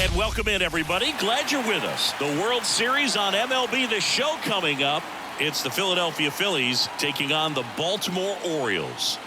And welcome in, everybody. Glad you're with us. The World Series on MLB The Show coming up. It's the Philadelphia Phillies taking on the Baltimore Orioles.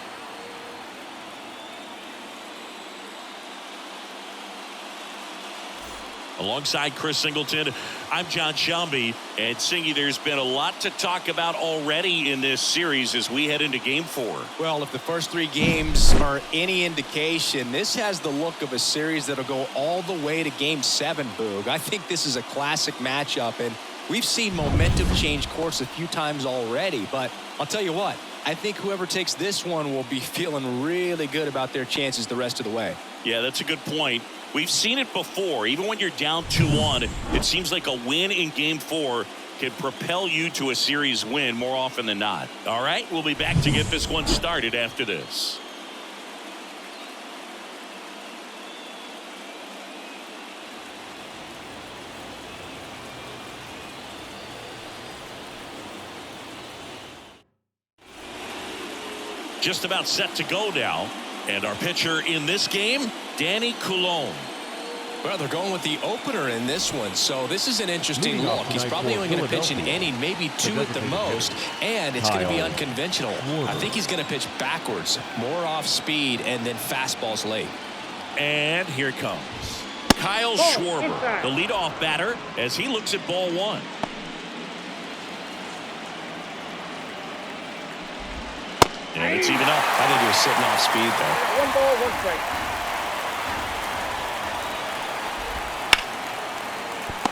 Alongside Chris Singleton, I'm John Shambi. And Singy, there's been a lot to talk about already in this series as we head into Game 4. Well, if the first 3 games are any indication, this has the look of a series that'll go all the way to Game 7, Boog. I think this is a classic matchup, and we've seen momentum change course a few times already. But I'll tell you what, I think whoever takes this one will be feeling really good about their chances the rest of the way. Yeah, that's a good point. We've seen it before. Even when you're down 2-1, it seems like a win in Game 4 can propel you to a series win more often than not. All right, we'll be back to get this one started after this. Just about set to go now. And our pitcher in this game, Danny Coulombe. Well, they're going with the opener in this one, so this is an interesting look. He's probably only going to pitch an inning, maybe 2 at the most, and it's going to be unconventional. I think he's going to pitch backwards, more off speed, and then fastballs late. And here it comes. Kyle Schwarber, the leadoff batter, as he looks at ball 1. And it's even up. I think he was sitting off speed there. 1 ball, 1 strike.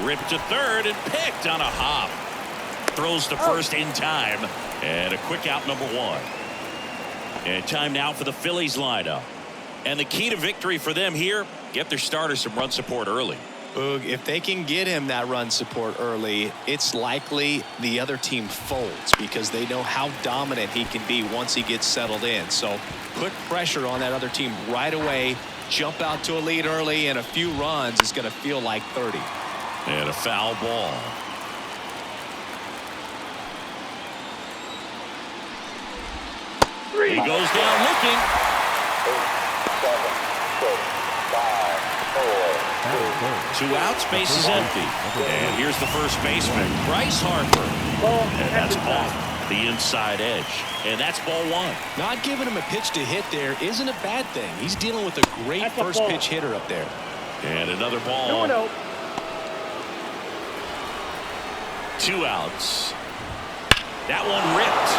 Ripped to third and picked on a hop. Throws to first in time. And a quick out, number 1. And time now for the Phillies lineup. And the key to victory for them here, get their starter some run support early. Boog, if they can get him that run support early, it's likely the other team folds because they know how dominant he can be once he gets settled in. So put pressure on that other team right away, jump out to a lead early, and a few runs is going to feel like 30. And a foul ball. He goes down looking. 2 outs, base is empty. And here's the first baseman, Bryce Harper. And that's off the inside edge. And that's ball 1. Not giving him a pitch to hit there isn't a bad thing. He's dealing with a great first pitch hitter up there. And another ball. 2 outs. That one ripped.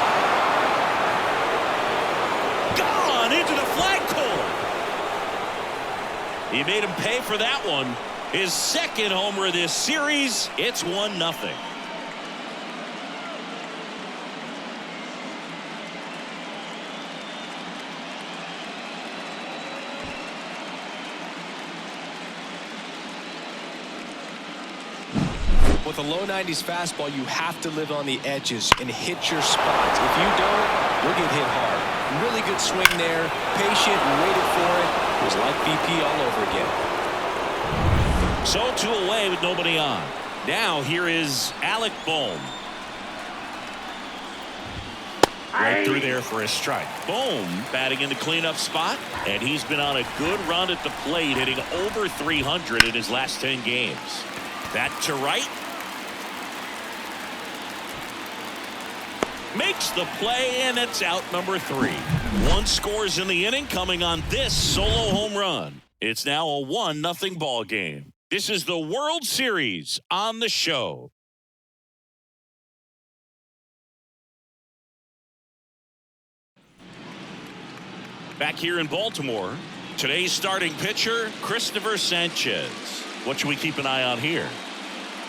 Gone into the flagpole. He made him pay for that one. His second homer of this series. It's 1-0. With a low 90s fastball, you have to live on the edges and hit your spots. If you don't, you'll get hit hard. Really good swing there. Patient, waited for it. It was like BP all over again. So 2 away with nobody on. Now here is Alec Bohm. Right through there for a strike. Bohm batting in the cleanup spot, and he's been on a good run at the plate, hitting over 300 in his last 10 games. That to right. Makes the play, and it's out number 3. 1 scores in the inning coming on this solo home run. It's now a 1-0 ball game. This is the World Series on the show. Back here in Baltimore, today's starting pitcher, Christopher Sanchez. What should we keep an eye on here?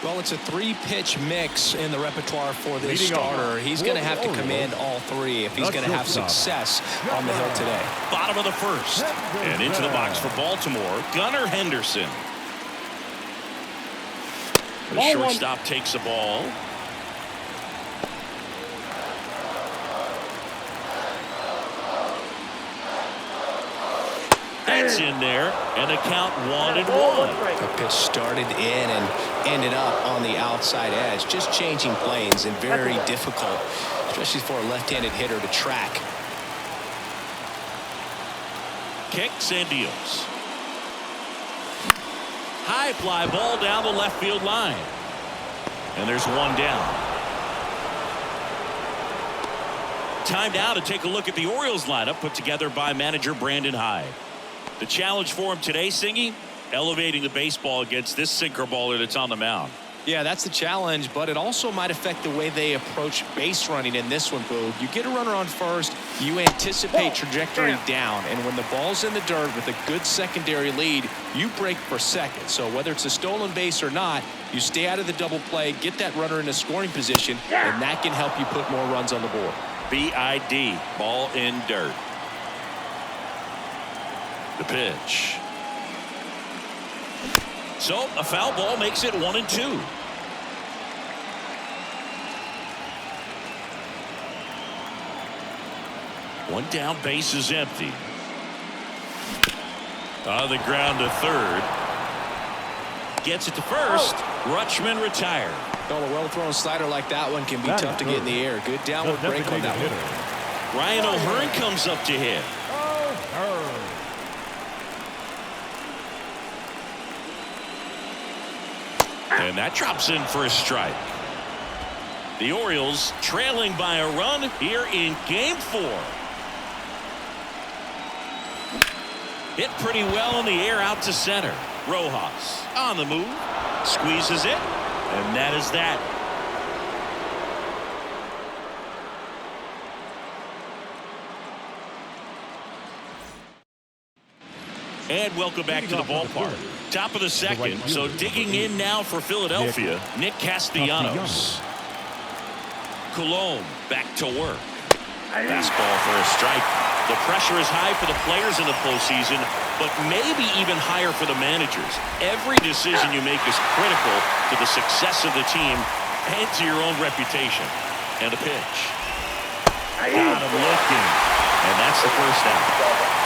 Well, it's a 3-pitch mix in the repertoire for this starter. He's going to have to command all 3 if he's going to have success on the hill today. Bottom of the first. And into the box for Baltimore, Gunnar Henderson. The shortstop takes the ball. That's in there, and the count 1-1. The pitch started in and ended up on the outside edge, just changing planes and very difficult, especially for a left-handed hitter to track. Kicks and deals. High fly ball down the left field line. And there's one down. Time now to take a look at the Orioles lineup put together by manager Brandon Hyde. The challenge for him today, Singy, elevating the baseball against this sinker baller that's on the mound. Yeah, that's the challenge, but it also might affect the way they approach base running in this one, Boog. You get a runner on first, you anticipate trajectory down, and when the ball's in the dirt with a good secondary lead, you break for second. So whether it's a stolen base or not, you stay out of the double play, get that runner in a scoring position, and that can help you put more runs on the board. BID, ball in dirt. The pitch. So a foul ball makes it 1-2. One down, base is empty. On the ground to third. Gets it to first. Rutschman retired. Well, a well-thrown slider like that one can be tough to get in the air. Good downward break on that one. Ryan O'Hearn comes up to hit. And that drops in for a strike. The Orioles trailing by a run here in Game 4. Hit pretty well in the air out to center. Rojas on the move. Squeezes it. And that is that. And welcome back to the ballpark. Top of the second. So digging in now for Philadelphia, Nick Castellanos. Colomb back to work. Fastball for a strike. The pressure is high for the players in the postseason, but maybe even higher for the managers. Every decision you make is critical to the success of the team and to your own reputation. And a pitch. Got him looking. And that's the first out.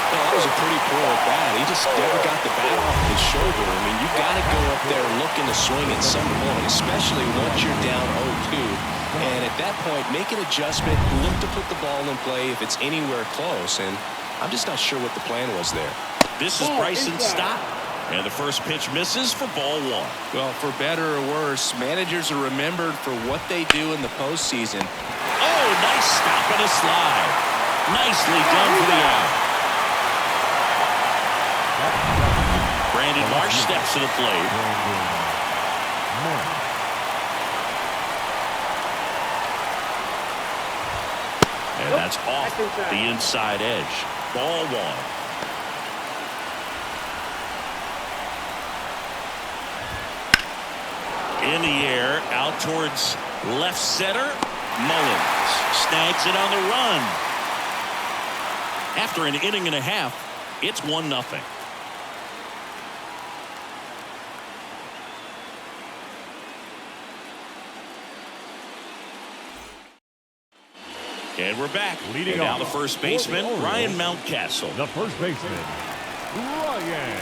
Well, that was a pretty poor at bat. He just never got the bat off his shoulder. I mean, you got to go up there looking to swing at some point, especially once you're down 0-2. And at that point, make an adjustment, look to put the ball in play if it's anywhere close. And I'm just not sure what the plan was there. This is Bryson Stott. And the first pitch misses for ball one. Well, for better or worse, managers are remembered for what they do in the postseason. Oh, nice stop and a slide. Nicely done for the out. Brandon Marsh steps to the plate. And that's off the inside edge. Ball one. In the air, out towards left center. Mullins snags it on the run. After an inning and a half, it's 1-0. And we're back. Leading now off the first baseman, Ryan Mountcastle. The first baseman, Ryan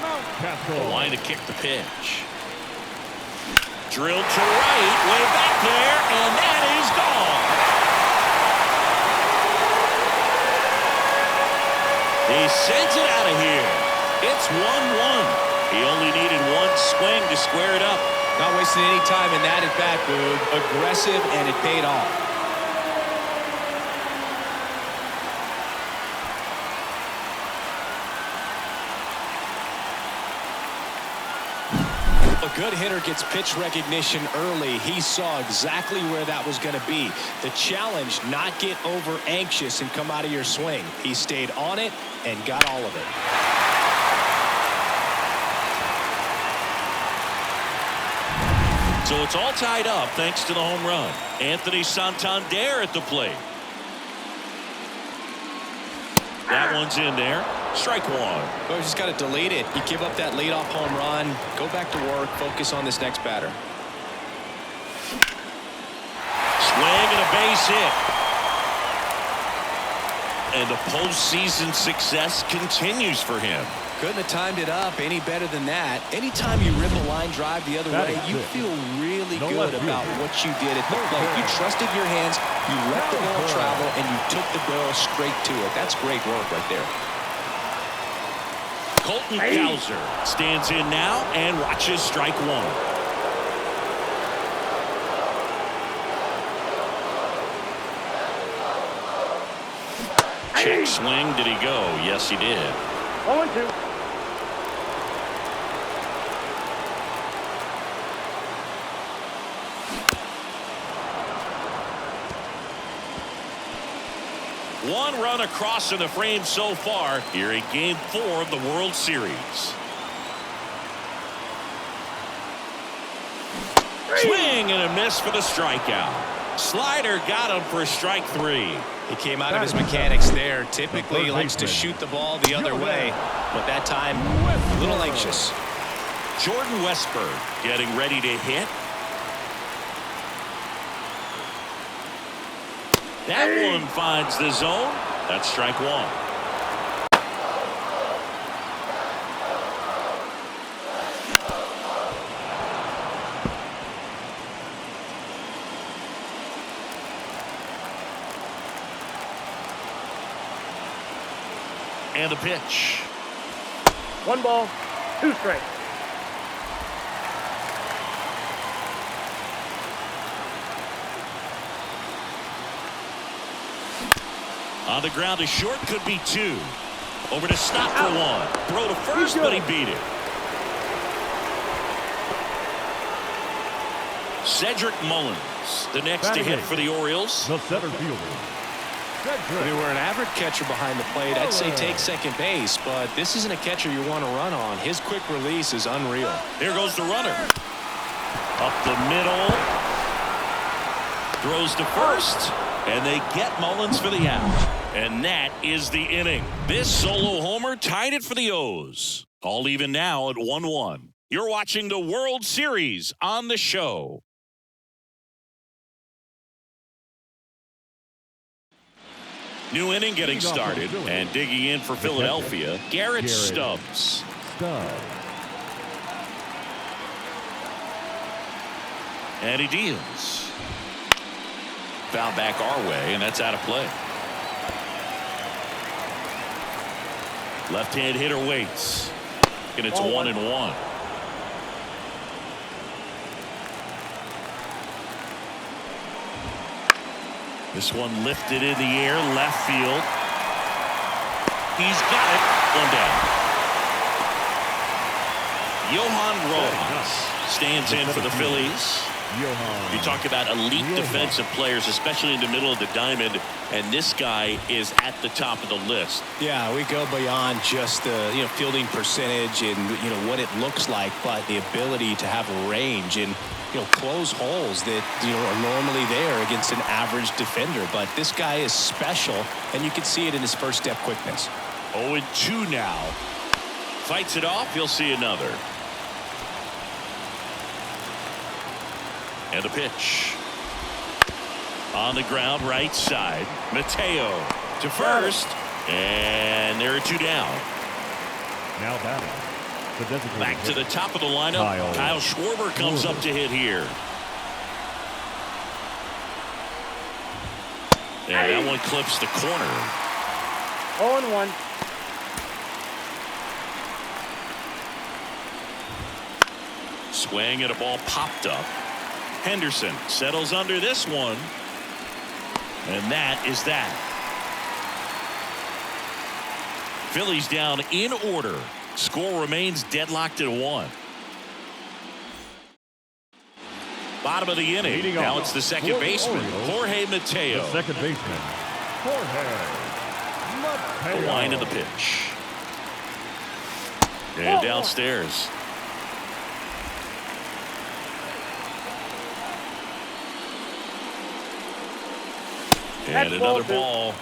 Mountcastle. The line to kick the pitch. Drilled to right, way back there, and that is gone. He sends it out of here. It's 1-1. He only needed one swing to square it up. Not wasting any time in that at bat, Boog. Aggressive, and it paid off. A good hitter gets pitch recognition early. He saw exactly where that was going to be. The challenge, not get over anxious and come out of your swing. He stayed on it and got all of it. So it's all tied up thanks to the home run. Anthony Santander at the plate. That one's in there. Strike one. Well, you just got to delete it. You give up that leadoff home run. Go back to work. Focus on this next batter. Swing and a base hit. And the postseason success continues for him. Couldn't have timed it up any better than that. Anytime you rip a line drive the other way, you feel really good about what you did at the plate. You trusted your hands, you let the ball travel, and you took the barrel straight to it. That's great work right there. Colton Cowser stands in now and watches strike one. Check swing. Did he go? Yes, he did. 0-2. One run across in the frame so far here in Game 4 of the World Series. Swing and a miss for the strikeout. Slider got him for strike three. He came out of his mechanics there. Typically he likes to shoot the ball the other way, but that time a little anxious. Jordan Westburg getting ready to hit. That one finds the zone. That's strike one. And the pitch. 1 ball, 2 strikes. On the ground to short, could be 2. Over to stop for 1. Throw to first, but he beat it. Cedric Mullins, the next to hit for the Orioles. The center fielder. If you were an average catcher behind the plate, I'd say take second base, but this isn't a catcher you want to run on. His quick release is unreal. Here goes the runner. Up the middle. Throws to first, and they get Mullins for the out. And that is the inning. This solo homer tied it for the O's. All even now at 1-1. You're watching the World Series on the show. New inning getting started, and digging in for Philadelphia, Garrett Stubbs. And he deals. Foul back our way, and that's out of play. Left-hand hitter waits, and it's 1-1. This one lifted in the air, left field. He's got it. One down. Johan Rojas stands in for the Phillies. You talk about elite defensive players, especially in the middle of the diamond, and this guy is at the top of the list. Yeah, we go beyond just the fielding percentage and what it looks like, but the ability to have range and close holes that are normally there against an average defender. But this guy is special, and you can see it in his first step quickness. 0-2 now. Fights it off. He'll see another. And the pitch. On the ground, right side. Mateo to first. And there are 2 down. Now batting. Back to the top of the lineup. Kyle Schwarber comes up to hit here. And that one clips the corner. 0-1. Swing and a ball popped up. Henderson settles under this one. And that is that. Phillies down in order. Score remains deadlocked at 1. Bottom of the inning. Now it's the second baseman, Jorge Mateo. The second baseman, Jorge Mateo. The line of the pitch. And downstairs. And another ball.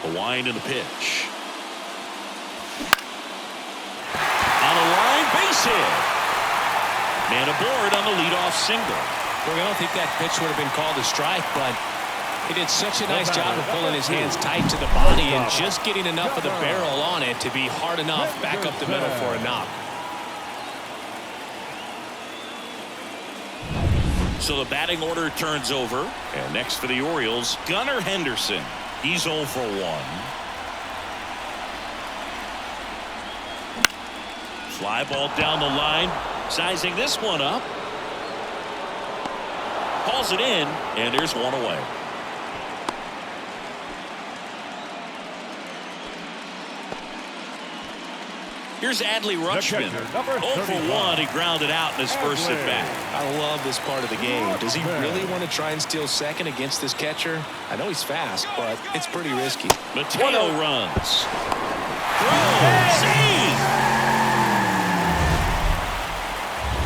The wind and the pitch. On the line, base hit. Man aboard on the leadoff single. Well, I don't think that pitch would have been called a strike, but he did such a nice job of pulling his hands tight to the body and just getting enough of the barrel on it to be hard enough back up the middle for a knock. So the batting order turns over, and next for the Orioles, Gunnar Henderson. He's 0 for 1. Fly ball down the line. Sizing this one up. Calls it in, and there's one away. Here's Adley Rutschman. 0 for 1. He grounded out in his first at bat. I love this part of the game. Does he really want to try and steal second against this catcher? I know he's fast, but it's pretty risky. Mateo runs. Throw. Save.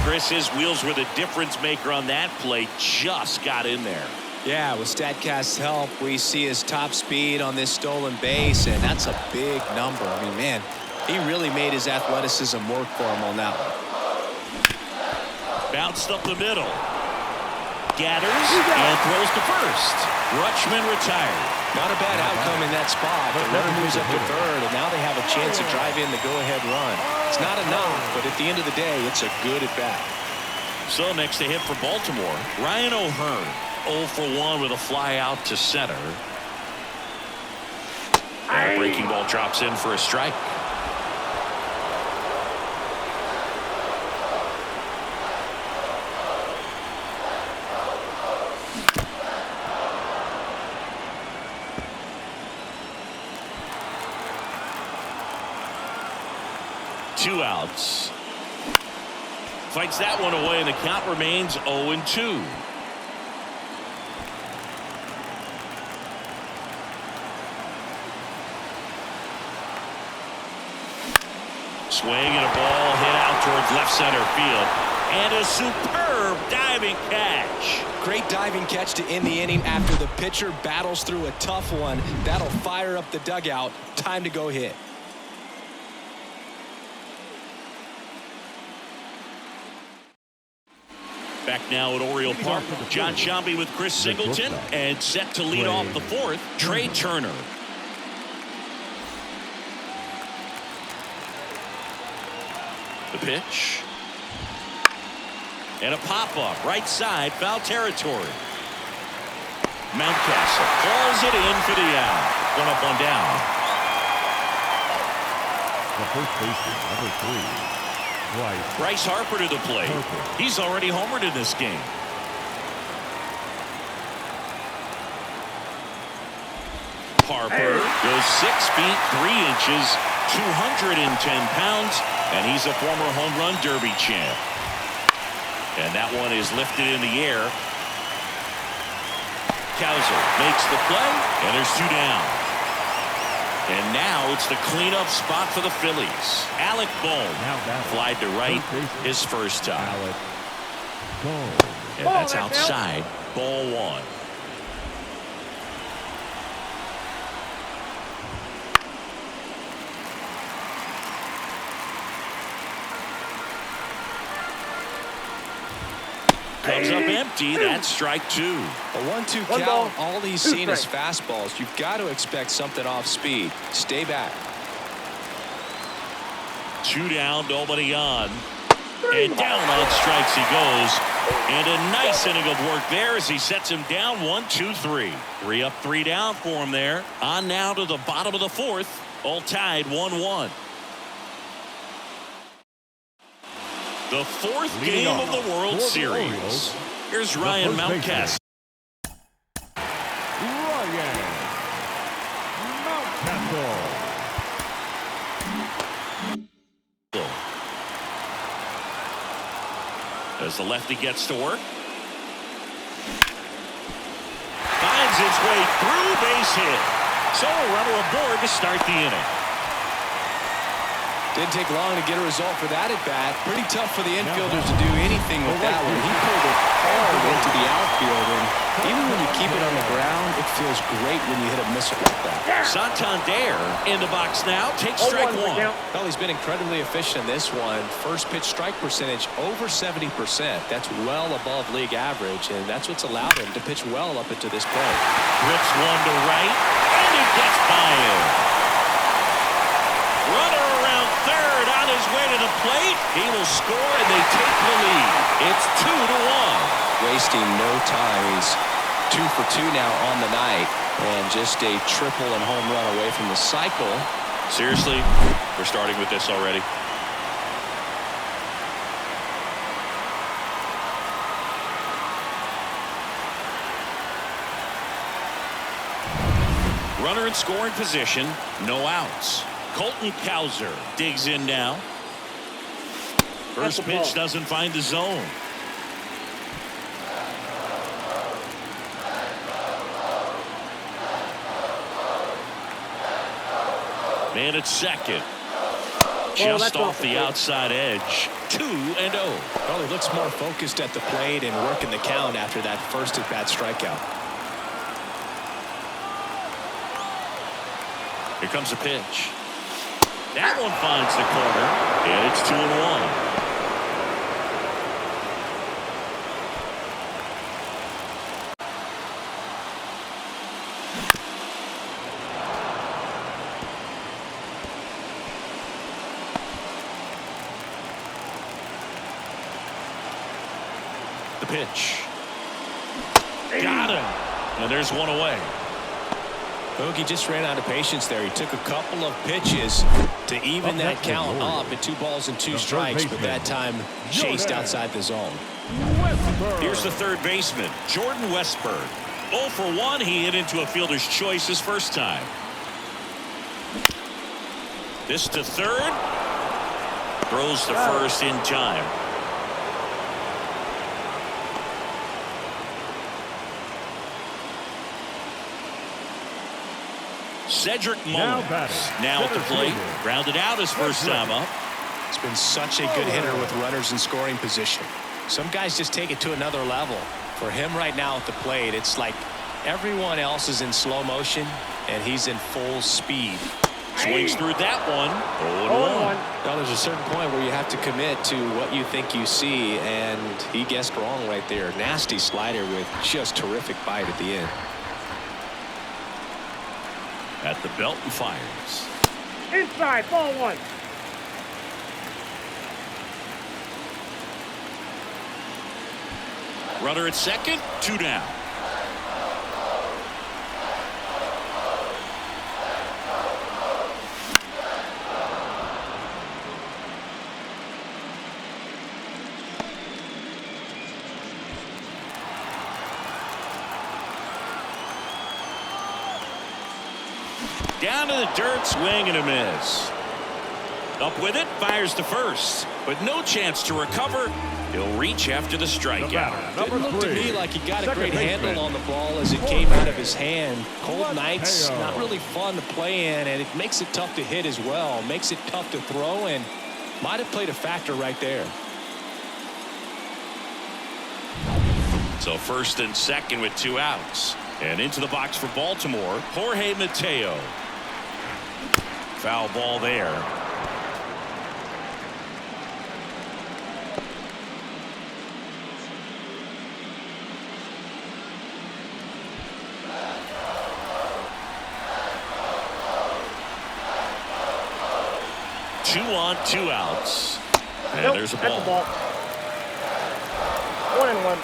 Chris, his wheels were the difference maker on that play. Just got in there. Yeah, with StatCast's help, we see his top speed on this stolen base, and that's a big number. I mean, man, he really made his athleticism work for him on that one. Bounced up the middle. Gathers and throws to first. Rutschman retired. Not a bad outcome in that spot. The runner moves up to third, and now they have a chance to drive in the go-ahead run. It's not enough, but at the end of the day, it's a good at-bat. So next to hit for Baltimore, Ryan O'Hearn. 0 for 1 with a fly out to center. And a breaking ball drops in for a strike. Two outs. Fights that one away, and the count remains 0-2. Swing and a ball hit out towards left center field. And a superb diving catch. Great diving catch to end the inning after the pitcher battles through a tough one. That'll fire up the dugout. Time to go hit. Back now at Oriole Park, John Sciambi with Chris Singleton, and set to lead off the fourth, Trey Turner. The pitch. And a pop-up, right side, foul territory. Mountcastle calls it in for the out. One up, one down. The first baseman, number 3. Bryce Harper to the plate. He's already homered in this game. Harper goes 6 feet 3 inches, 210 pounds, and he's a former home run derby champ. And that one is lifted in the air. Cowser makes the play, and there's 2 down. And now it's the cleanup spot for the Phillies. Alec Bohm flied to right his first time. And that's outside. Ball 1. Comes up empty. That's strike 2. A 1-2 count. All he's seen is fastballs. You've got to expect something off speed. Stay back. 2 down, nobody on. And down on strikes he goes. And a nice inning of work there as he sets him down 1-2-3. 3 up, 3 down for him there. On now to the bottom of the fourth. All tied 1-1. The fourth game of the World Series. Here's Ryan Mountcastle. As the lefty gets to work. Finds his way through, base hit. So a runner aboard to start the inning. Didn't take long to get a result for that at bat. Pretty tough for the infielders to do anything with that one. He pulled it hard into the outfield, and even when you keep it on the ground, it feels great when you hit a missile like that. Santander in the box now. Takes strike 1. Well, he's been incredibly efficient in this one. First pitch strike percentage over 70%. That's well above league average, and that's what's allowed him to pitch well up into this point. Rips one to right, and he gets by him. Runner around third on his way to the plate. He will score, and they take the lead. It's 2-1. Wasting no time. He's 2 for 2 now on the night, and just a triple and home run away from the cycle. Seriously, we're starting with this already. Runner in scoring position, no outs. Colton Cowser digs in now. First pitch doesn't find the zone. Man at second. Just off the outside edge. 2-0. Well, he looks more focused at the plate and working the count after that first at-bat strikeout. Here comes a pitch. That one finds the corner, and it's 2-1. The pitch. Got him. And there's one away. Boogie just ran out of patience there. He took a couple of pitches to even that count up at 2 balls and 2 strikes, but that time chased outside the zone. Here's the third baseman, Jordan Westburg. 0 for 1. He hit into a fielder's choice his first time. This to third. Throws to first in time. Cedric Mullins now at the plate. Grounded out his first time up. It's been such a good hitter with runners in scoring position. Some guys just take it to another level. For him right now at the plate, it's like everyone else is in slow motion and he's in full speed. Swings through that one. 0-1. Now there's a certain point where you have to commit to what you think you see, and he guessed wrong right there. Nasty slider with just terrific bite at the end. At the belt and fires. Inside, ball 1. Runner at second, 2 down. Down to the dirt, swing and a miss. Up with it, fires to first, but no chance to recover. He'll reach after the strikeout. Didn't look to me like he got a great handle on the ball as it came out of his hand. Cold nights, not really fun to play in, and it makes it tough to hit as well. Makes it tough to throw, and might have played a factor right there. So first and second with 2 outs. And into the box for Baltimore, Jorge Mateo. Foul ball there. Two on, 2 outs. And there's a ball. That's a ball. 1-1.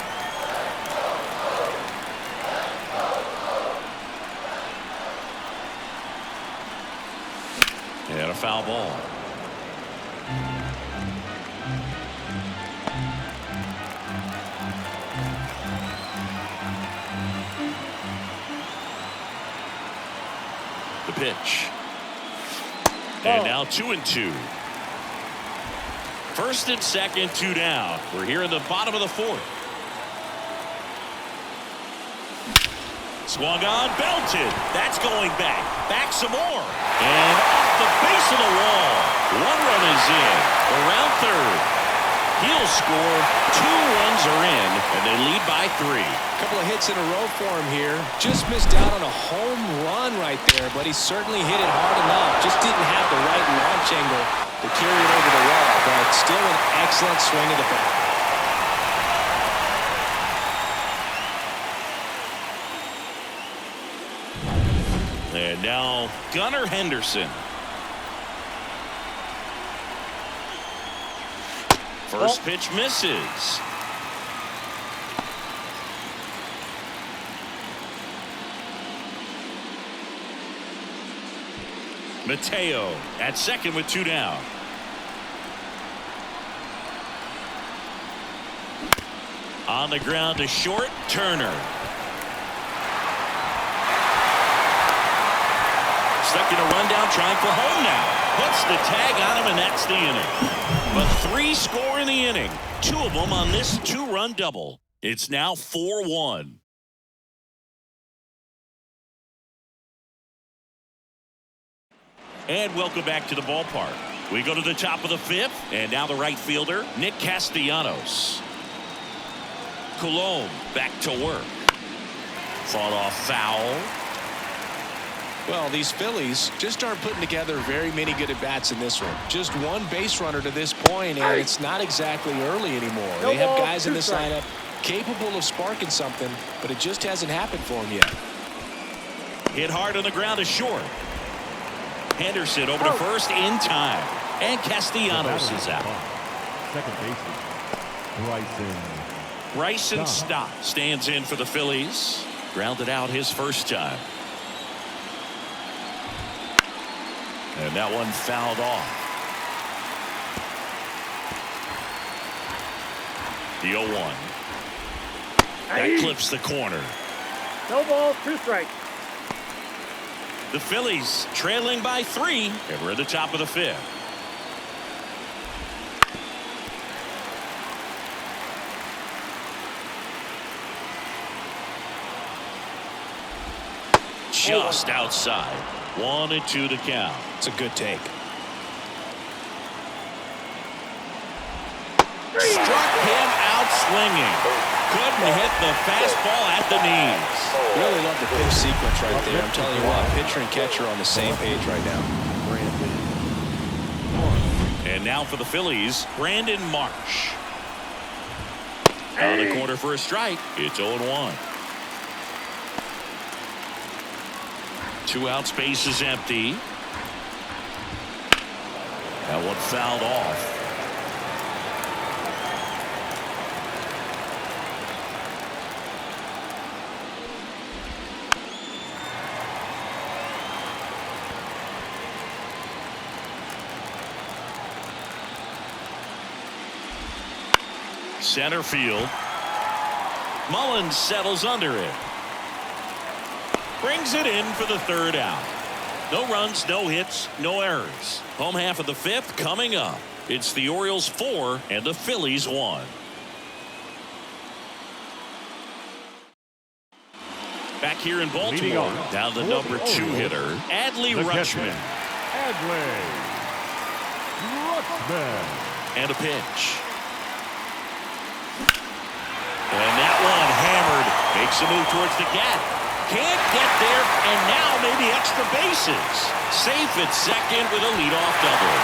And a foul ball. The pitch. And now 2-2. First and second, 2 down. We're here in the bottom of the 4th. Swung on, belted. That's going back. Back some more. And off the base of the wall. 1 run is in. Around third. He'll score. 2 runs are in, and they lead by 3. Couple of hits in a row for him here. Just missed out on a home run right there, but he certainly hit it hard enough. Just didn't have the right launch angle to carry it over the wall, but still an excellent swing of the bat. And now Gunnar Henderson. First pitch misses. Mateo at second with 2 down. On the ground to short, Turner. Stuck in a rundown, trying for home now. Puts the tag on him, and that's the inning. But 3 score in the inning. 2 of them on this 2-run double. It's now 4-1. And welcome back to the ballpark. We go to the top of the 5th, and now the right fielder, Nick Castellanos. Colon back to work. Fought off foul. Well, these Phillies just aren't putting together very many good at-bats in this one. Just 1 base runner to this point, and it's not exactly early anymore. They have guys in this lineup capable of sparking something, but it just hasn't happened for them yet. Hit hard on the ground to short. Henderson over to first in time. And Castellanos is out. Second baseman, Bryson Stott stands in for the Phillies. Grounded out his first time. And that one fouled off. The 0-1. That clips the corner. No ball, 2 strikes. The Phillies trailing by 3, and we're at the top of the 5th. Just outside. 1-2 to count. It's a good take. Struck him out swinging. Couldn't hit the fastball at the knees. Really love the pitch sequence right there. I'm telling you what, pitcher and catcher on the same page right now. And now for the Phillies, Brandon Marsh. On the corner for a strike. It's 0-1. 2 out, space is empty. That one fouled off. Center field. Mullins settles under it. Brings it in for the 3rd out. No runs, no hits, no errors. Home half of the 5th coming up. It's the Orioles 4 and the Phillies 1. Back here in Baltimore, down the number 2 hitter, Adley Rutschman. And a pitch. And that one hammered. Makes a move towards the gap. Can't get there, and now maybe extra bases. Safe at second with a leadoff double.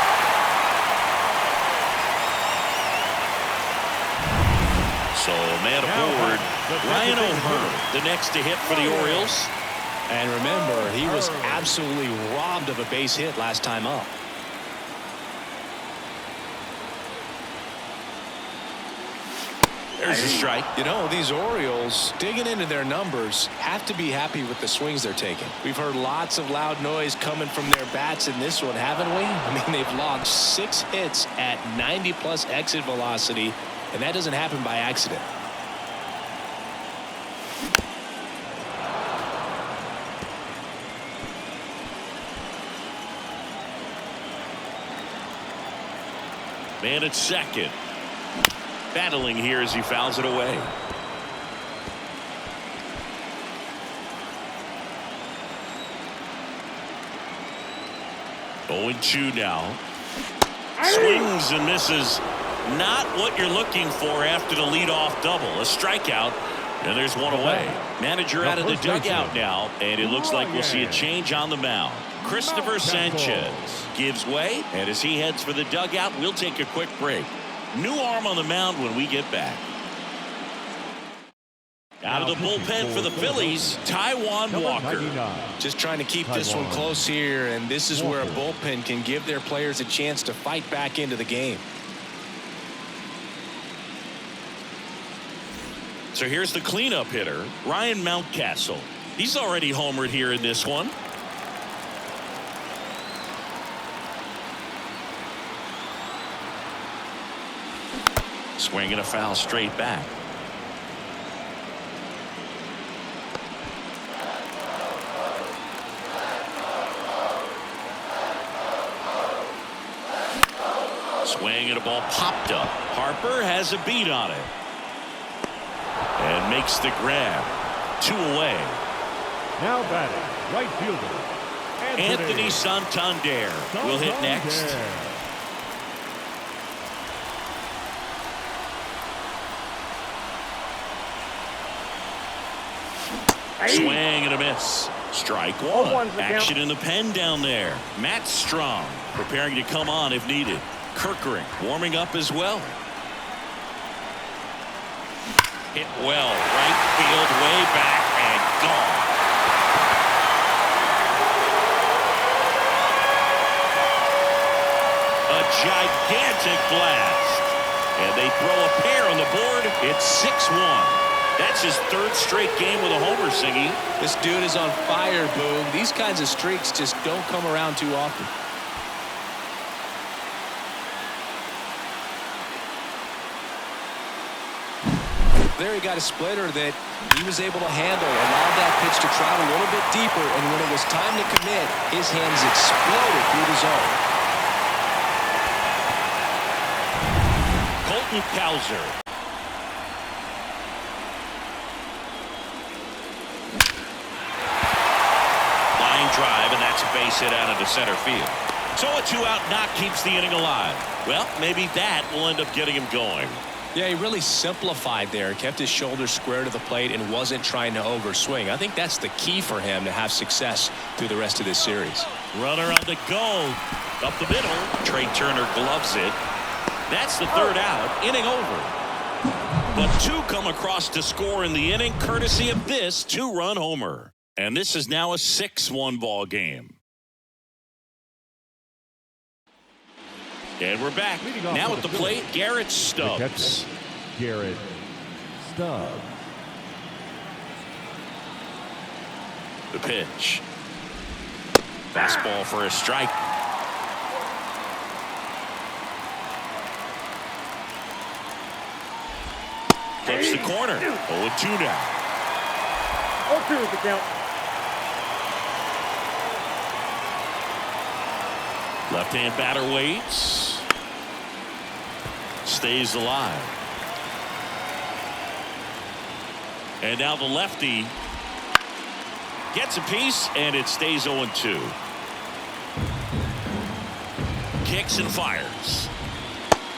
So man aboard, Ryan O'Hearn, the next to hit for the Orioles. And remember, he was absolutely robbed of a base hit last time up. There's a strike. You know, these Orioles, digging into their numbers, have to be happy with the swings they're taking. We've heard lots of loud noise coming from their bats in this one, haven't we? I mean, they've logged 6 hits at 90+ exit velocity, and that doesn't happen by accident. Man at second. Battling here as he fouls it away. Oh, 0-2 now. Swings and misses. Not what you're looking for after the leadoff double. A strikeout, and there's one away. Manager out of the dugout now, and it looks like we'll see a change on the mound. Christopher Sanchez gives way, and as he heads for the dugout, we'll take a quick break. New arm on the mound when we get back. Out of the bullpen for the Phillies, Taijuan Walker. Just trying to keep this one close here, and this is where a bullpen can give their players a chance to fight back into the game. So here's the cleanup hitter, Ryan Mountcastle. He's already homered here in this one. Swing and a foul straight back. Swing and a ball popped up. Harper has a beat on it. And makes the grab. 2 away. Now batting, right fielder, Anthony Santander will hit next. Swing and a miss. Strike one. Action in the pen down there. Matt Strong preparing to come on if needed. Kirkering warming up as well. Hit well. Right field, way back, and gone. A gigantic blast. And they throw a pair on the board. It's 6-1. That's his 3rd straight game with a homer, Singy. This dude is on fire, Boom. These kinds of streaks just don't come around too often. There he got a splitter that he was able to handle, allowed that pitch to travel a little bit deeper, and when it was time to commit, his hands exploded through the zone. Colton Cowser. Line drive, and that's a base hit out into center field. So a 2-out knock keeps the inning alive. Well, maybe that will end up getting him going. Yeah, he really simplified there, kept his shoulders square to the plate and wasn't trying to overswing. I think that's the key for him to have success through the rest of this series. Runner on the go. Up the middle. Trey Turner gloves it. That's the 3rd out. Inning over. But 2 come across to score in the inning courtesy of this 2-run homer. And this is now a 6-1 ball game. And we're back. Now at the plate, Garrett Stubbs. Garrett Stubbs. The pitch. Fastball for a strike. Clips the corner. 0-2 now. 0-2 is the count. Left-hand batter waits. Stays alive. And now the lefty gets a piece, and it stays 0-2. Kicks and fires.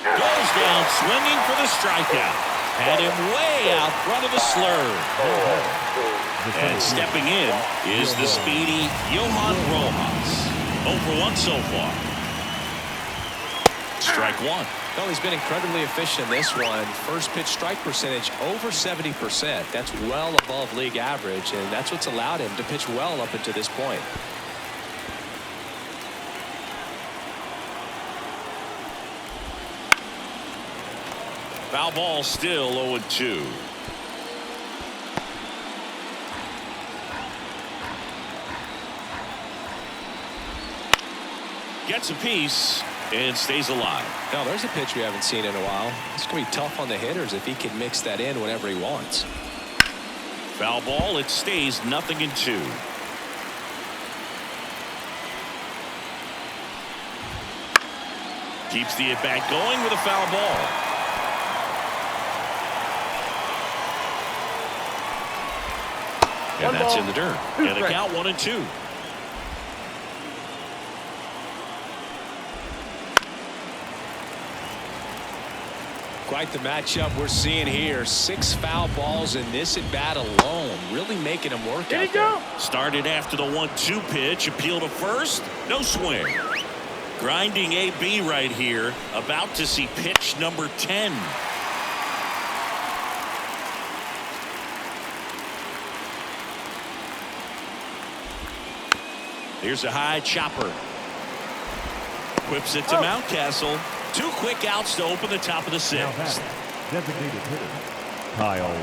Goes down swinging for the strikeout. Had him way out front of the slurve. And stepping in is the speedy Johan Rojas. 0 for 1 so far. Strike one. Well, he's been incredibly efficient in this one. First pitch strike percentage over 70%. That's well above league average, and that's what's allowed him to pitch well up until this point. Foul ball still 0-2. Gets a piece and stays alive. Now there's a pitch we haven't seen in a while. It's going to be tough on the hitters if he can mix that in whenever he wants. Foul ball. It stays 0-2. Keeps the at-bat going with a foul ball. And that's in the dirt. And a count 1-2. Quite the matchup we're seeing here. 6 foul balls in this at bat alone, really making him work out there. Started after the 1-2 pitch. Appeal to first. No swing. Grinding AB right here. About to see pitch number 10. Here's a high chopper. Whips it to Mountcastle. 2 quick outs to open the top of the 6th. Designated hitter, Kyle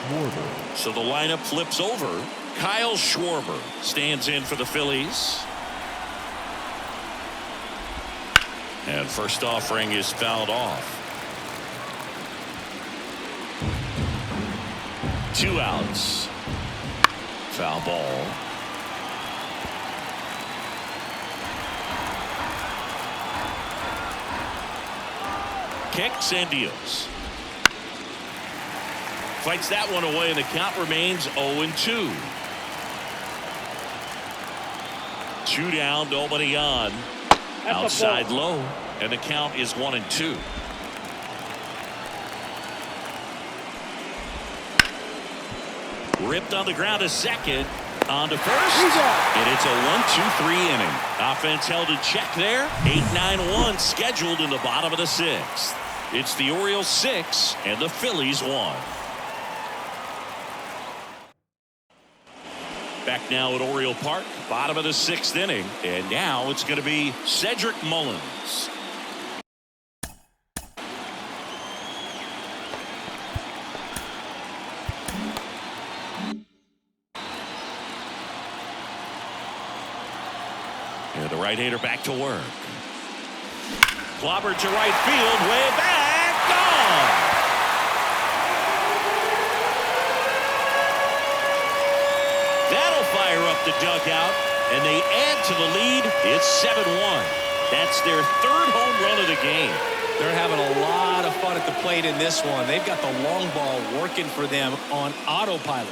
Schwarber. So the lineup flips over. Kyle Schwarber stands in for the Phillies. And first offering is fouled off. 2 outs. Foul ball. Kicks and deals. Fights that one away, and the count remains 0-2. 2 down, nobody on. Outside low, and the count is 1-2. Ripped on the ground to second. On to first. And it's a 1-2-3 inning. Offense held in check there. 8-9-1 scheduled in the bottom of the 6th. It's the Orioles 6 and the Phillies 1. Back now at Oriole Park, bottom of the 6th inning. And now it's going to be Cedric Mullins. And the right-hander back to work. Clobbered to right field, way back, gone! That'll fire up the dugout, and they add to the lead. It's 7-1. That's their 3rd home run of the game. They're having a lot of fun at the plate in this one. They've got the long ball working for them on autopilot.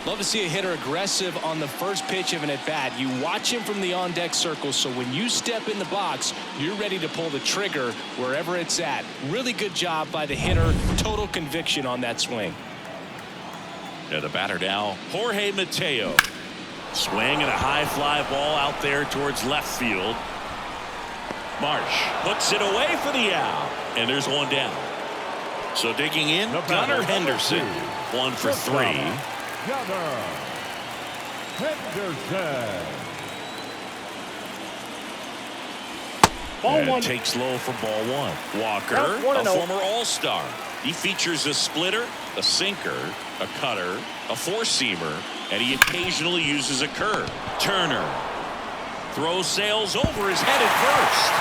Love to see a hitter aggressive on the first pitch of an at-bat. You watch him from the on-deck circle, so when you step in the box, you're ready to pull the trigger wherever it's at. Really good job by the hitter. Total conviction on that swing. And the batter now, Jorge Mateo. Swing and a high fly ball out there towards left field. Marsh puts it away for the out. And there's one down. So digging in, Gunnar Henderson. 1 for 3. Gunnar Henderson. Ball 1. Takes low for ball 1. Walker, a former All-Star. He features a splitter, a sinker, a cutter, a four-seamer, and he occasionally uses a curve. Turner throws sails over his head at first.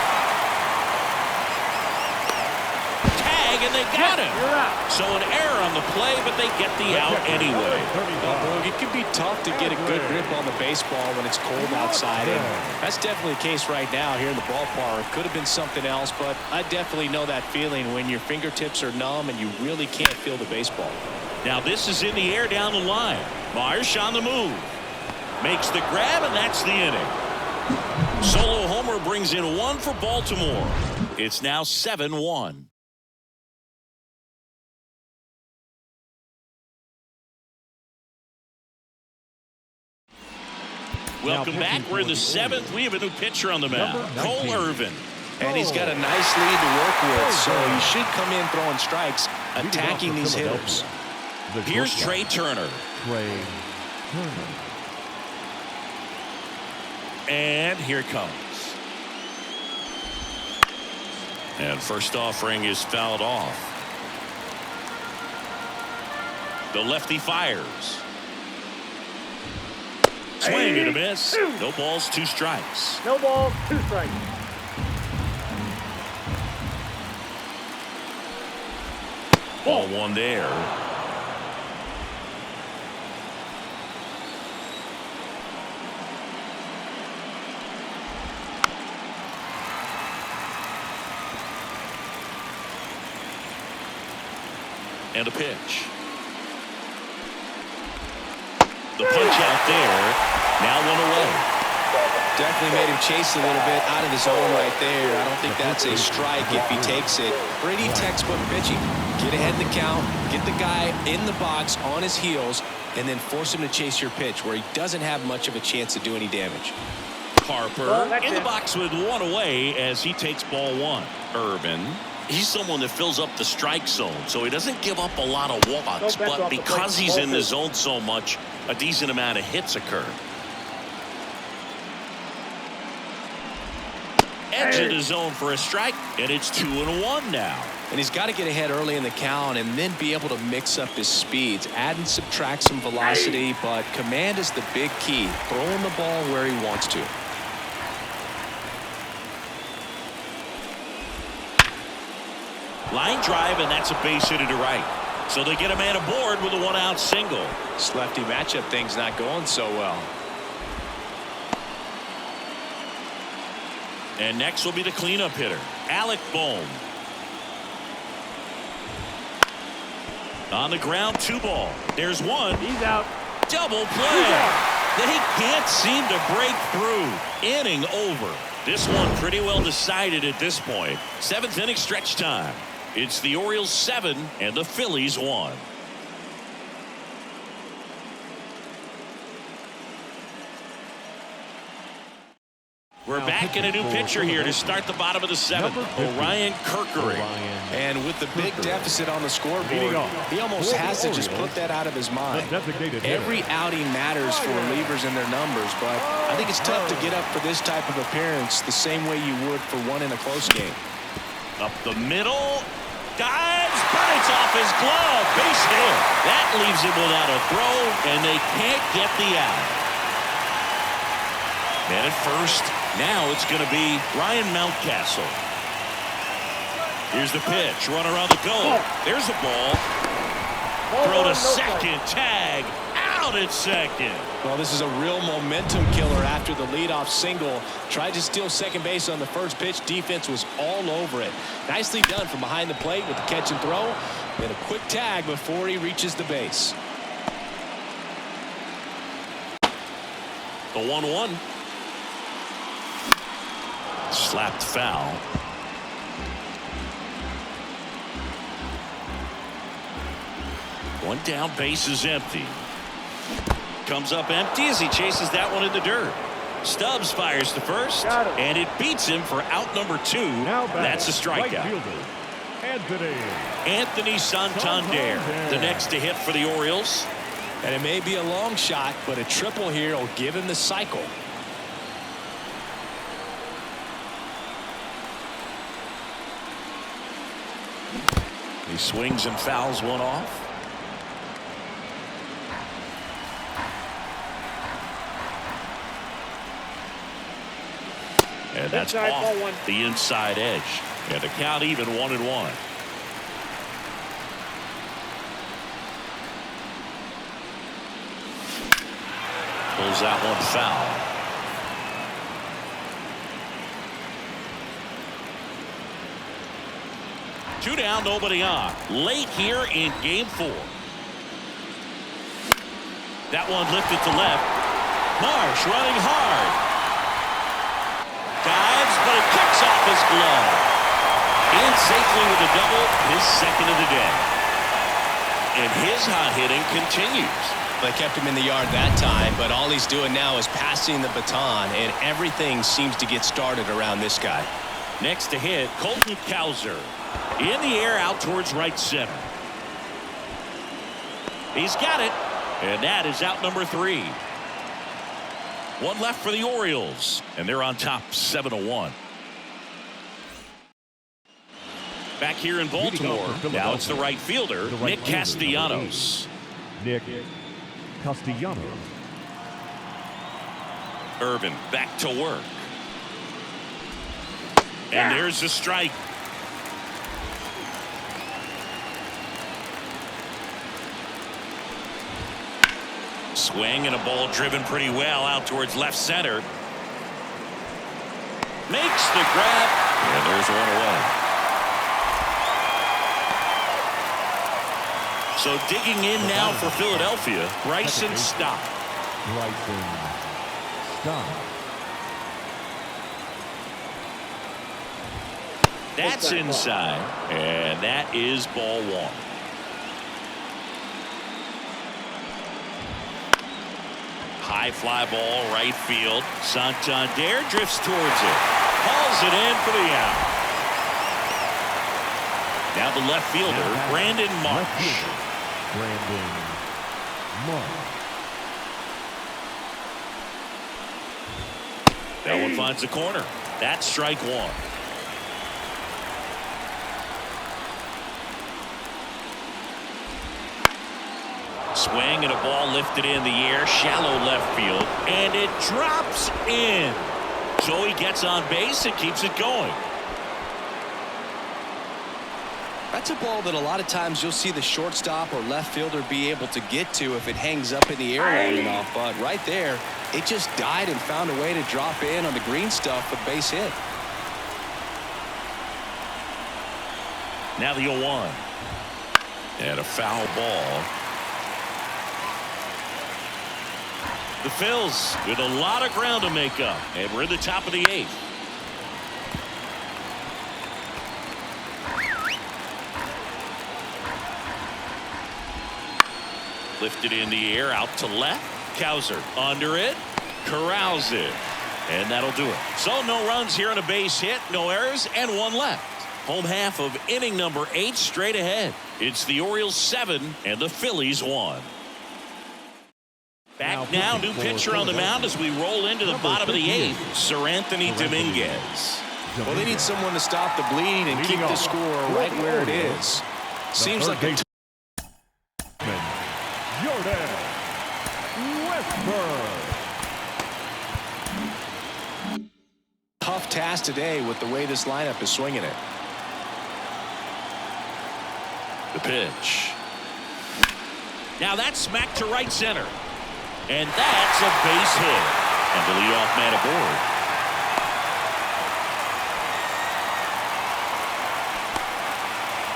And they got him. So an error on the play, but they get the out anyway. It can be tough to get a good grip on the baseball when it's cold outside, and that's definitely the case right now here in the ballpark. Could have been something else, but I definitely know that feeling when your fingertips are numb and you really can't feel the baseball. Now this is in the air down the line. Marsh on the move. Makes the grab, and that's the inning. Solo homer brings in 1 for Baltimore. It's now 7-1. Welcome back. We're in the 7th. We have a new pitcher on the mound, Cole Irvin. And he's got a nice lead to work with, so he should come in throwing strikes, attacking these hitters. Here's Trey Turner. And here it comes. And first offering is fouled off. The lefty fires. Swing and a miss. No balls, 2 strikes. No balls, 2 strikes. Ball 1 there. And a pitch. The punch out there. Now 1 away. Definitely made him chase a little bit out of the zone right there. I don't think that's a strike if he takes it. Pretty textbook pitching. Get ahead in the count, get the guy in the box on his heels, and then force him to chase your pitch where he doesn't have much of a chance to do any damage. Harper in the box with 1 away as he takes ball 1. Irvin. He's someone that fills up the strike zone, so he doesn't give up a lot of walks, but because he's in the zone so much, a decent amount of hits occur. Edge of the zone for a strike, and it's 2-1 now. And he's got to get ahead early in the count and then be able to mix up his speeds, add and subtract some velocity, but command is the big key, throwing the ball where he wants to. Line drive, and that's a base hit to right. So they get a man aboard with a one-out single. This lefty matchup thing's not going so well. And next will be the cleanup hitter, Alec Bohm. On the ground, 2 ball. There's 1. He's out. Double play. They can't seem to break through. Inning over. This one pretty well decided at this point. 7th inning stretch time. It's the Orioles 7 and the Phillies 1. We're back in a new pitcher here to start the bottom of the 7th. Orion Kerkering. And with the big deficit on the scoreboard, he almost has to just put that out of his mind. Every outing matters for relievers and their numbers, but I think it's tough to get up for this type of appearance the same way you would for one in a close game. Up the middle. Dives, but it's off his glove. Base hit. That leaves him without a throw, and they can't get the out. And at first, now it's going to be Ryan Mountcastle. Here's the pitch. Runner on the go. There's a ball. Throw to second. Tag. Out at second. Well, this is a real momentum killer after the leadoff single. Tried to steal second base on the first pitch. Defense was all over it. Nicely done from behind the plate with the catch and throw. Then a quick tag before he reaches the base. The 1-1. Slapped foul. One down, base is empty. Comes up empty as he chases that one in the dirt. Stubbs fires to first, and it beats him for out number 2. That's a strikeout. Anthony Santander, the next to hit for the Orioles. And it may be a long shot, but a triple here will give him the cycle. He swings and fouls one off. And that's off the inside edge. And the count even 1-1. Pulls out one foul. Two down, nobody on. Late here in game 4. That one lifted to left. Marsh running hard. Dives, but it kicks off his glove. In safely with a double, his second of the day. And his hot hitting continues. They kept him in the yard that time, but all he's doing now is passing the baton, and everything seems to get started around this guy. Next to hit, Colton Cowser. In the air out towards right center. He's got it. And that is out number 3. One left for the Orioles. And they're on top 7-1. Back here in Baltimore. Now it's the right fielder, Nick Castellanos. Nick Castellanos. Irvin back to work. And there's the strike. Swing and a ball driven pretty well out towards left center. Makes the grab. And there's one away. So digging in now for Philadelphia, Bryson Stott. Bryson Stott. That's inside. And that is ball 1. High fly ball right field. Santander drifts towards it. Hauls it in for the out. Now the left fielder, Brandon Marsh. Brandon Marsh. That one finds the corner. That's strike 1. Swing and a ball lifted in the air, shallow left field, and it drops in. So he gets on base and keeps it going. That's a ball that a lot of times you'll see the shortstop or left fielder be able to get to if it hangs up in the air long enough. But right there, it just died and found a way to drop in on the green stuff with base hit. Now the 0-1. And a foul ball. The Phils with a lot of ground to make up. And we're in the top of the 8th. Lifted in the air out to left. Cowser under it. Corrals it. And that'll do it. So no runs here on a base hit. No errors and 1 left. Home half of inning number 8 straight ahead. It's the Orioles 7 and the Phillies 1. Back now, new pitcher on the mound as we roll into the bottom of the 8th. Sir Anthony Dominguez. Well, they need someone to stop the bleeding and keep the score right where it is. Seems like a tough task today with the way this lineup is swinging it. The pitch. Now that's smacked to right center. And that's a base hit. And the leadoff man aboard.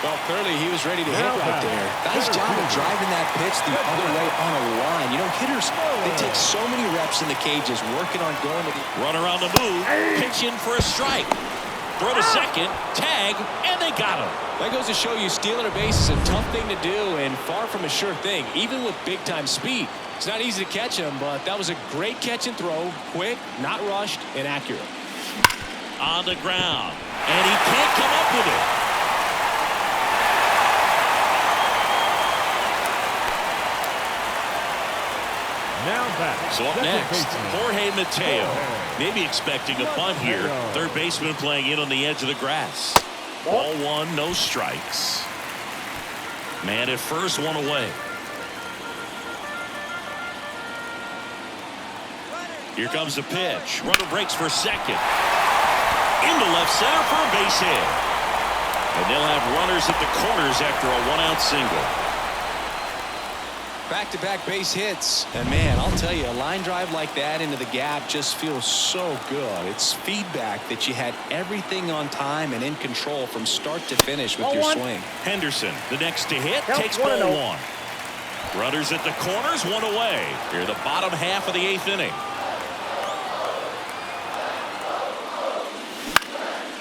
Well, clearly he was ready to hit right there. Nice job of driving that pitch the other way on a line. You know, hitters, they take so many reps in the cages working on going to the... Runner on the move. Pitch in for a strike. Throw to second. Tag. And they got him. That goes to show you stealing a base is a tough thing to do and far from a sure thing, even with big-time speed. It's not easy to catch him, but that was a great catch and throw. Quick, not rushed, and accurate. On the ground. And he can't come up with it. Now back. So up next, Jorge Mateo. Maybe expecting a bunt here. Third baseman playing in on the edge of the grass. Ball 1, no strikes. Man at first, 1 away. Here comes the pitch. Runner breaks for second. Into left center for a base hit. And they'll have runners at the corners after a 1-out single. Back-to-back base hits. And, man, I'll tell you, a line drive like that into the gap just feels so good. It's feedback that you had everything on time and in control from start to finish with your swing. Henderson, the next to hit, takes ball 1. Runners at the corners, 1 away. Here, the bottom half of the 8th inning.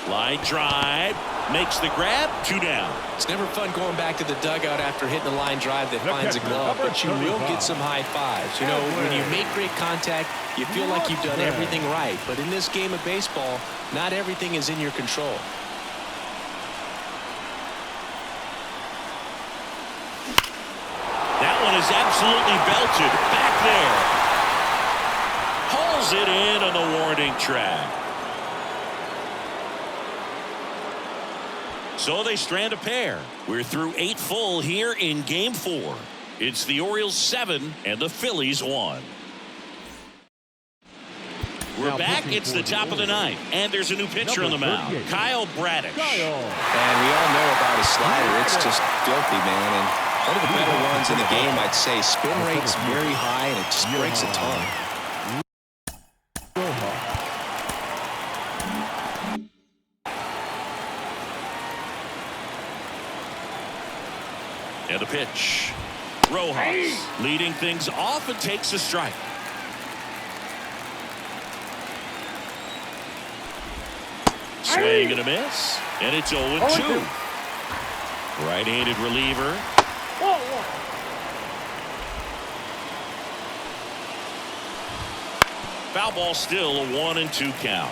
Line drive. Makes the grab. 2 down. It's never fun going back to the dugout after hitting a line drive that finds a glove, but you will get some high fives. You know, when you make great contact, you feel like you've done everything right. But in this game of baseball, not everything is in your control. That one is absolutely belted. Back there. Hauls it in on the warning track. So they strand a pair. We're through 8 full here in game 4. It's the Orioles 7 and the Phillies 1. We're back. It's the top of the 9th. And there's a new pitcher on the mound. Kyle Bradish. And we all know about his slider. It's just filthy, man. And one of the better ones in the game, I'd say. Spin rate's very high, and it just breaks a ton. And the pitch. Rojas leading things off and takes a strike. Swing and a miss. And it's 0-2. Right-handed reliever. Foul ball, still a 1-2 count.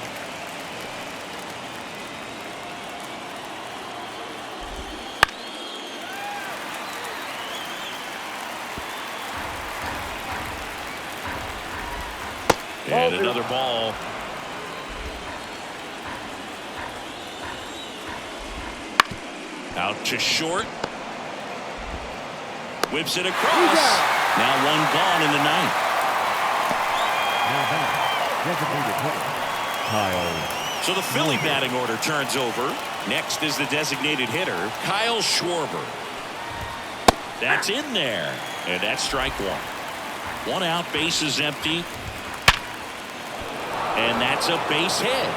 And another ball. Out to short. Whips it across. Now 1 gone in the 9th. Now back. Designated hitter, Kyle. So the Philly batting order turns over. Next is the designated hitter, Kyle Schwarber. That's in there, and that's strike one. One out, bases empty, and that's a base hit.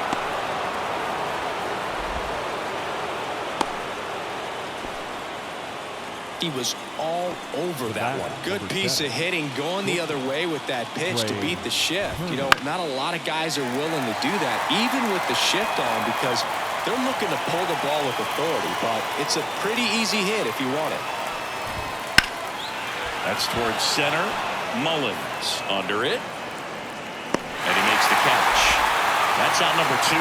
He was all over that one. Good piece of hitting, going the other way with that pitch to beat the shift. You know, not a lot of guys are willing to do that, even with the shift on, because they're looking to pull the ball with authority, but it's a pretty easy hit if you want it. That's towards center. Mullins under it, and he makes the catch. That's out number 2.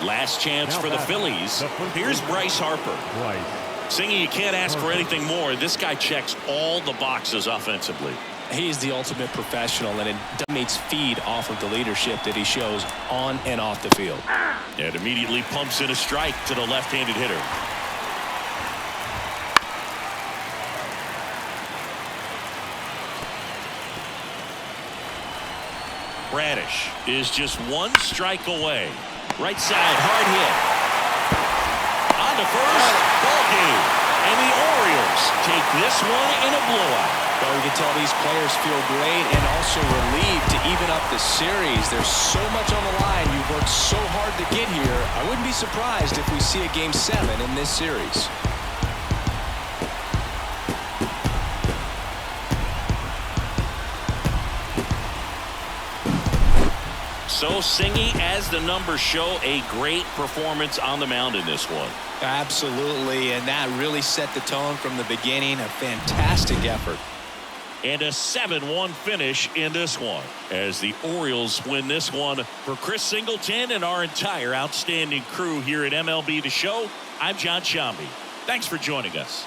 Last chance for the Phillies. Here's Bryce Harper. Singy, you can't ask for anything more. This guy checks all the boxes offensively. He is the ultimate professional, and it dominates feed off of the leadership that he shows on and off the field. And immediately pumps in a strike to the left-handed hitter. Bradish is just one strike away. Right side, hard hit. On to first, ball game. And the Orioles take this one in a blowout. Well, we can tell these players feel great and also relieved to even up the series. There's so much on the line. You've worked so hard to get here. I wouldn't be surprised if we see a Game 7 in this series. So, Singy, as the numbers show, a great performance on the mound in this one. Absolutely, and that really set the tone from the beginning. A fantastic effort. And a 7-1 finish in this one, as the Orioles win this one. For Chris Singleton and our entire outstanding crew here at MLB The Show, I'm John Shambi. Thanks for joining us.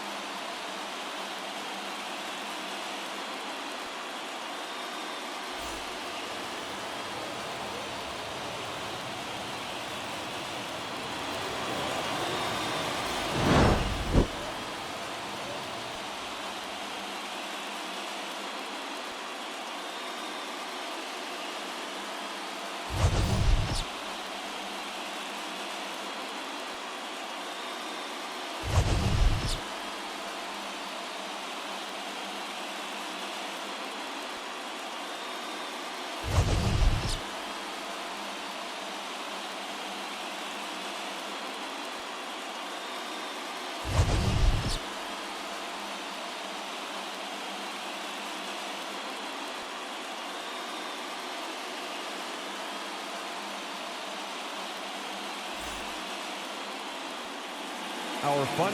Our final